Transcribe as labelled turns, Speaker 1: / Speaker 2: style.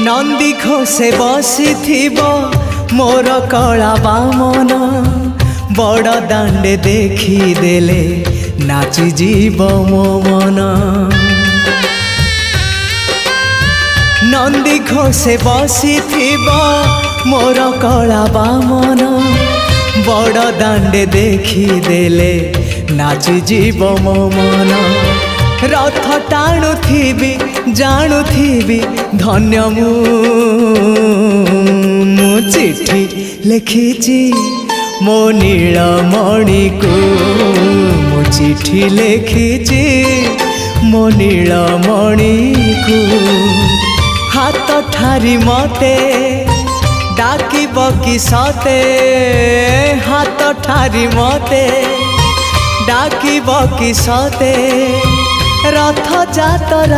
Speaker 1: नंदी घोषे बसी मोर कला बामन बड़ दांडे देखी देले नाची जीव मो मन। नंदी घोषे बसी मोर कला बामन बड़ दांडे देखी देले नाची जीव मो मन। रथ टाणुथिबी जाणुथिबी धन्य मु चिट्ठी लिखिची मो नीलमणि को मु चिट्ठी लिखिची मो नीलमणि को। हाथ ठारी मते डाकिब कि सते हाथ ठारी मते डाकिब कि सते रथ जातरा